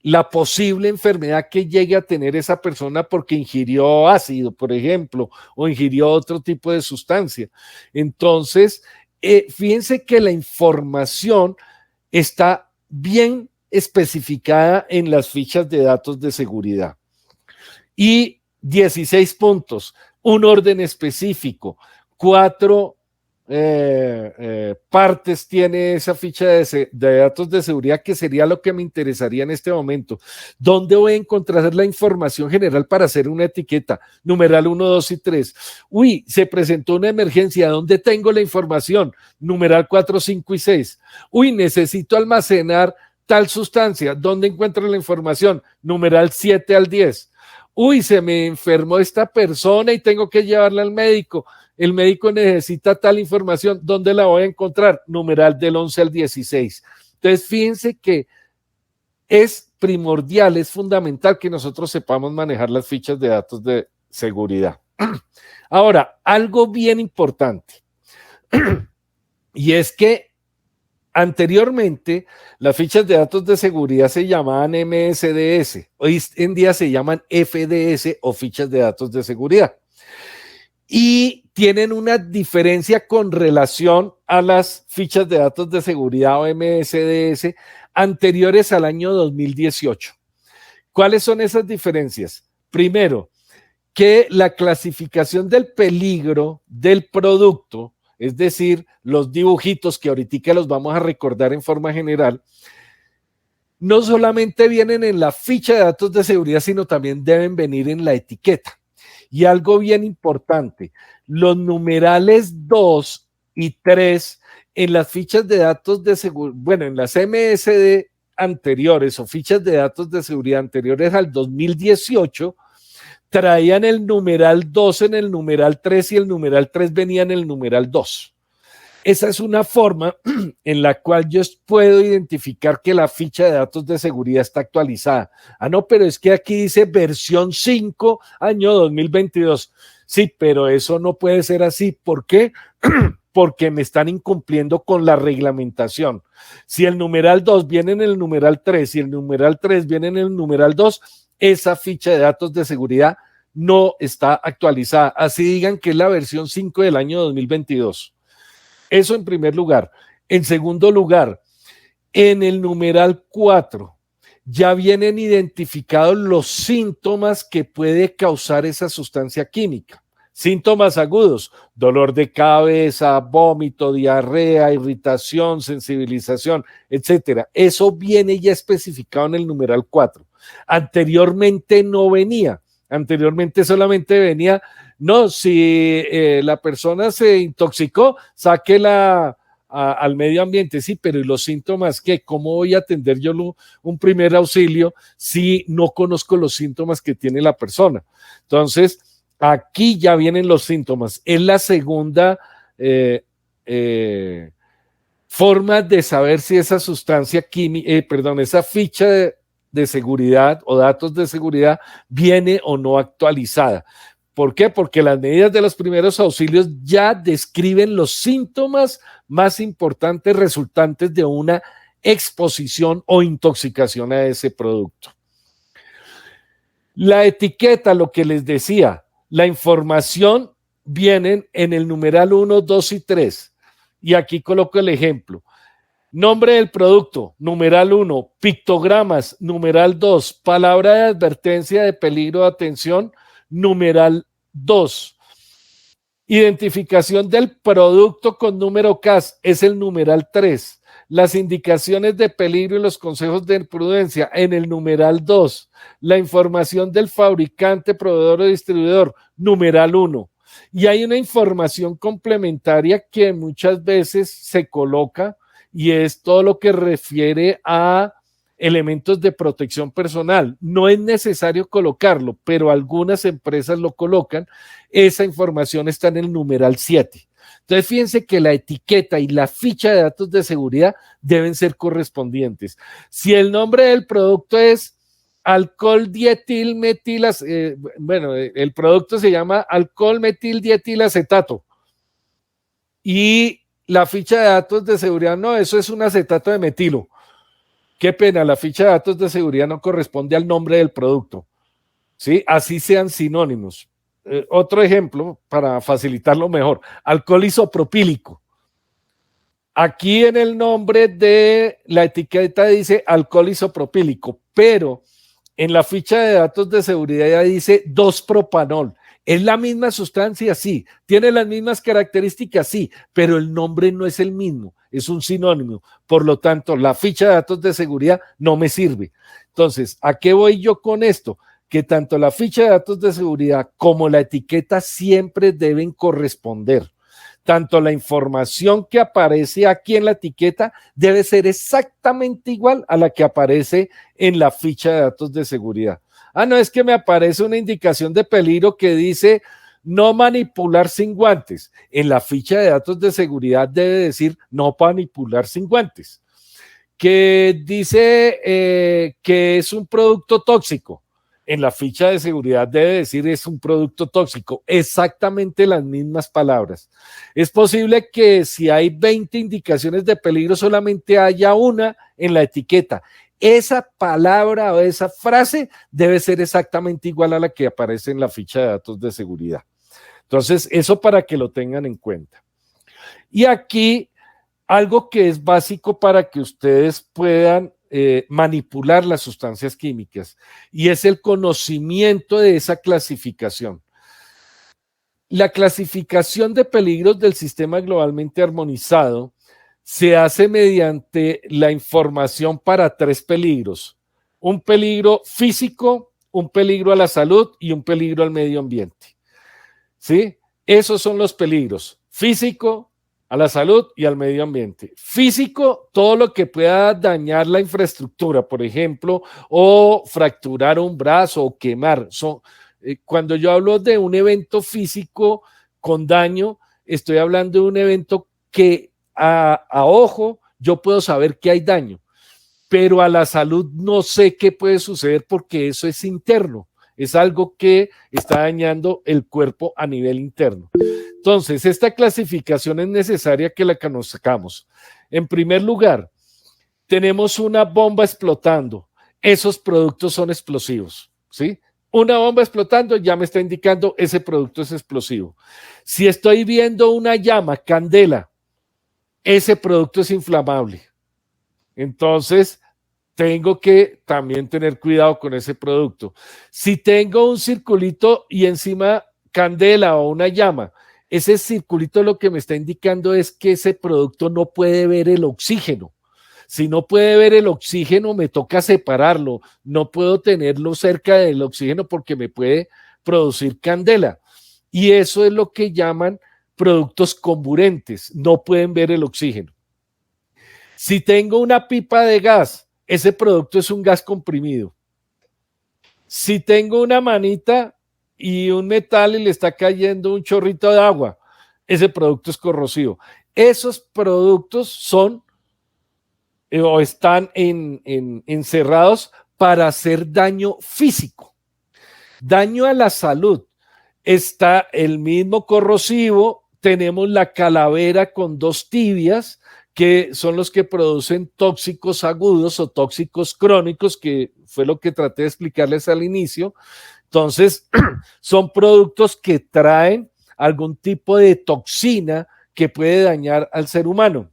Speaker 1: la posible enfermedad que llegue a tener esa persona porque ingirió ácido, por ejemplo, o ingirió otro tipo de sustancia. Entonces, fíjense que la información está bien especificada en las fichas de datos de seguridad. Y 16 puntos, un orden específico, 4 partes tiene esa ficha de datos de seguridad, que sería lo que me interesaría en este momento. ¿Dónde voy a encontrar la información general para hacer una etiqueta? Numeral 1, 2 y 3. Uy, se presentó una emergencia. ¿Dónde tengo la información? Numeral 4, 5 y 6. Uy, necesito almacenar tal sustancia. ¿Dónde encuentro la información? Numeral 7 al 10. Uy, se me enfermó esta persona y tengo que llevarla al médico. El médico necesita tal información. ¿Dónde la voy a encontrar? Numeral del 11 al 16. Entonces, fíjense que es primordial, es fundamental que nosotros sepamos manejar las fichas de datos de seguridad. Ahora, algo bien importante, y es que anteriormente las fichas de datos de seguridad se llamaban MSDS, hoy en día se llaman FDS o fichas de datos de seguridad. Y tienen una diferencia con relación a las fichas de datos de seguridad o MSDS anteriores al año 2018. ¿Cuáles son esas diferencias? Primero, que la clasificación del peligro del producto, es decir, los dibujitos que ahorita los vamos a recordar en forma general, no solamente vienen en la ficha de datos de seguridad, sino también deben venir en la etiqueta. Y algo bien importante, los numerales 2 y 3 en las fichas de datos de seguridad, bueno, en las MSD anteriores o fichas de datos de seguridad anteriores al 2018, traían el numeral 2 en el numeral 3 y el numeral 3 venía en el numeral 2. Esa es una forma en la cual yo puedo identificar que la ficha de datos de seguridad está actualizada. Ah, no, pero es que aquí dice versión 5, año 2022. Sí, pero eso no puede ser así. ¿Por qué? Porque me están incumpliendo con la reglamentación. Si el numeral 2 viene en el numeral 3 y el numeral 3 viene en el numeral 2, esa ficha de datos de seguridad no está actualizada. Así digan que es la versión 5 del año 2022. Eso en primer lugar. En segundo lugar, en el numeral 4 ya vienen identificados los síntomas que puede causar esa sustancia química. Síntomas agudos: dolor de cabeza, vómito, diarrea, irritación, sensibilización, etcétera. Eso viene ya especificado en el numeral 4. Anteriormente no venía. Anteriormente solamente venía: no, si la persona se intoxicó, sáquela al medio ambiente. Sí, pero ¿y los síntomas qué? ¿Cómo voy a atender yo un primer auxilio si no conozco los síntomas que tiene la persona? Entonces, aquí ya vienen los síntomas. Es la segunda forma de saber si esa sustancia química, esa ficha de seguridad o datos de seguridad viene o no actualizada. ¿Por qué? Porque las medidas de los primeros auxilios ya describen los síntomas más importantes resultantes de una exposición o intoxicación a ese producto. La etiqueta, lo que les decía, la información viene en el numeral 1, 2 y 3. Y aquí coloco el ejemplo. Nombre del producto, numeral 1, pictogramas, numeral 2, palabra de advertencia de peligro de atención, numeral 2. Identificación del producto con número CAS es el numeral 3. Las indicaciones de peligro y los consejos de prudencia en el numeral 2. La información del fabricante, proveedor o distribuidor, numeral 1. Y hay una información complementaria que muchas veces se coloca y es todo lo que refiere a elementos de protección personal. No es necesario colocarlo, pero algunas empresas lo colocan. Esa información está en el numeral 7. Entonces, fíjense que la etiqueta y la ficha de datos de seguridad deben ser correspondientes. Si el nombre del producto es alcohol dietil metilas, el producto se llama alcohol metil dietil acetato y la ficha de datos de seguridad, no, eso es un acetato de metilo. Qué pena, la ficha de datos de seguridad no corresponde al nombre del producto, ¿sí? Así sean sinónimos. Otro ejemplo, para facilitarlo mejor, alcohol isopropílico. Aquí en el nombre de la etiqueta dice alcohol isopropílico, pero en la ficha de datos de seguridad ya dice 2-propanol. ¿Es la misma sustancia? Sí. ¿Tiene las mismas características? Sí, pero el nombre no es el mismo, es un sinónimo. Por lo tanto, la ficha de datos de seguridad no me sirve. Entonces, ¿a qué voy yo con esto? Que tanto la ficha de datos de seguridad como la etiqueta siempre deben corresponder. Tanto la información que aparece aquí en la etiqueta debe ser exactamente igual a la que aparece en la ficha de datos de seguridad. No, es que me aparece una indicación de peligro que dice no manipular sin guantes. En la ficha de datos de seguridad debe decir no manipular sin guantes. Que dice que es un producto tóxico. En la ficha de seguridad debe decir es un producto tóxico, exactamente las mismas palabras. Es posible que si hay 20 indicaciones de peligro solamente haya una en la etiqueta. Esa palabra o esa frase debe ser exactamente igual a la que aparece en la ficha de datos de seguridad. Entonces, eso para que lo tengan en cuenta. Y aquí, algo que es básico para que ustedes puedan manipular las sustancias químicas, y es el conocimiento de esa clasificación. La clasificación de peligros del sistema globalmente armonizado se hace mediante la información para 3 peligros: un peligro físico, un peligro a la salud y un peligro al medio ambiente. ¿Sí? Esos son los peligros: físico, a la salud y al medio ambiente. Físico, todo lo que pueda dañar la infraestructura, por ejemplo, o fracturar un brazo o quemar. Cuando yo hablo de un evento físico con daño, estoy hablando de un evento que a ojo yo puedo saber que hay daño, pero a la salud no sé qué puede suceder porque eso es interno, es algo que está dañando el cuerpo a nivel interno. Entonces, esta clasificación es necesaria que la conozcamos. En primer lugar, tenemos una bomba explotando. Esos productos son explosivos, ¿sí? Una bomba explotando ya me está indicando ese producto es explosivo. Si estoy viendo una llama, candela, ese producto es inflamable. Entonces, tengo que también tener cuidado con ese producto. Si tengo un circulito y encima candela o una llama, ese circulito lo que me está indicando es que ese producto no puede ver el oxígeno. Si no puede ver el oxígeno, me toca separarlo. No puedo tenerlo cerca del oxígeno porque me puede producir candela. Y eso es lo que llaman productos comburentes. No pueden ver el oxígeno. Si tengo una pipa de gas, ese producto es un gas comprimido. Si tengo una manita y un metal y le está cayendo un chorrito de agua, ese producto es corrosivo. Esos productos son o están encerrados para hacer daño físico. Daño a la salud. Está el mismo corrosivo, tenemos la calavera con 2 tibias, que son los que producen tóxicos agudos o tóxicos crónicos, que fue lo que traté de explicarles al inicio. Entonces, son productos que traen algún tipo de toxina que puede dañar al ser humano.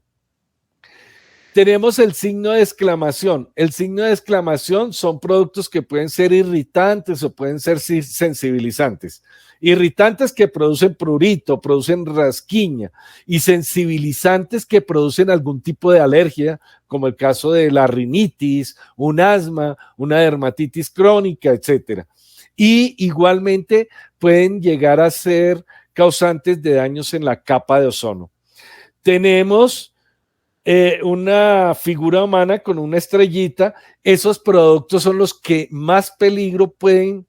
Speaker 1: Tenemos el signo de exclamación. El signo de exclamación son productos que pueden ser irritantes o pueden ser sensibilizantes. Irritantes que producen prurito, producen rasquiña, y sensibilizantes que producen algún tipo de alergia, como el caso de la rinitis, un asma, una dermatitis crónica, etcétera. Y igualmente pueden llegar a ser causantes de daños en la capa de ozono. Tenemos una figura humana con una estrellita. Esos productos son los que más peligro pueden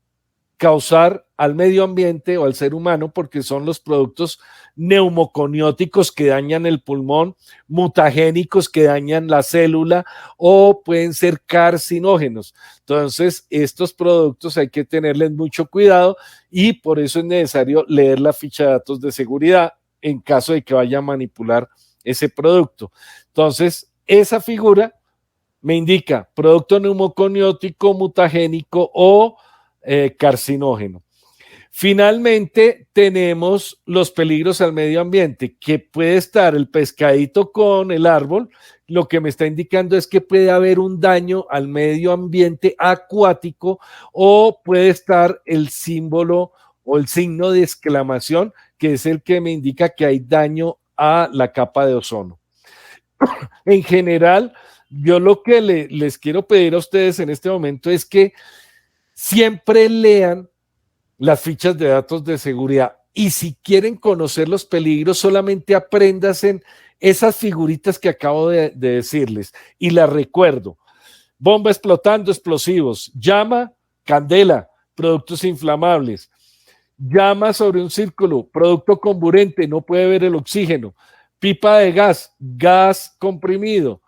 Speaker 1: causar al medio ambiente o al ser humano, porque son los productos neumoconióticos que dañan el pulmón, mutagénicos que dañan la célula, o pueden ser carcinógenos. Entonces, estos productos hay que tenerles mucho cuidado, y por eso es necesario leer la ficha de datos de seguridad en caso de que vaya a manipular ese producto. Entonces, esa figura me indica producto neumoconiótico, mutagénico o carcinógeno. Finalmente, tenemos los peligros al medio ambiente, que puede estar el pescadito con el árbol. Lo que me está indicando es que puede haber un daño al medio ambiente acuático, o puede estar el símbolo o el signo de exclamación, que es el que me indica que hay daño a la capa de ozono. En general, yo lo que les quiero pedir a ustedes en este momento es que siempre lean las fichas de datos de seguridad, y si quieren conocer los peligros, solamente apréndanse esas figuritas que acabo de decirles, y las recuerdo: bomba explotando, explosivos; llama, candela, productos inflamables; llama sobre un círculo, producto comburente, no puede ver el oxígeno; pipa de gas, gas comprimido;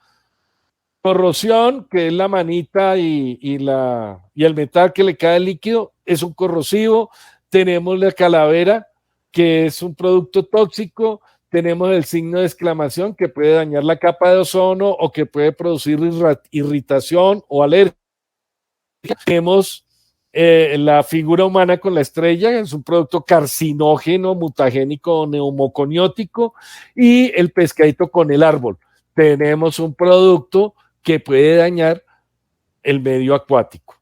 Speaker 1: corrosión, que es la manita y el metal que le cae el líquido, es un corrosivo; tenemos la calavera, que es un producto tóxico; tenemos el signo de exclamación, que puede dañar la capa de ozono o que puede producir irritación o alergia; tenemos la figura humana con la estrella, es un producto carcinógeno, mutagénico o neumoconiótico; y el pescadito con el árbol, tenemos un producto que puede dañar el medio acuático.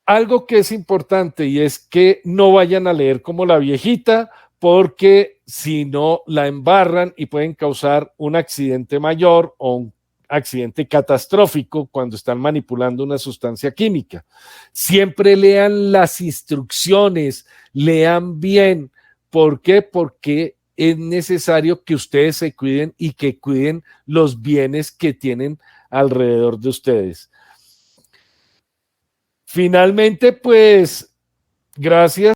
Speaker 1: Algo que es importante, y es que no vayan a leer como la viejita, porque si no la embarran y pueden causar un accidente mayor o un accidente catastrófico cuando están manipulando una sustancia química. Siempre lean las instrucciones, lean bien. ¿Por qué? Porque es necesario que ustedes se cuiden y que cuiden los bienes que tienen alrededor de ustedes. Finalmente, pues, gracias.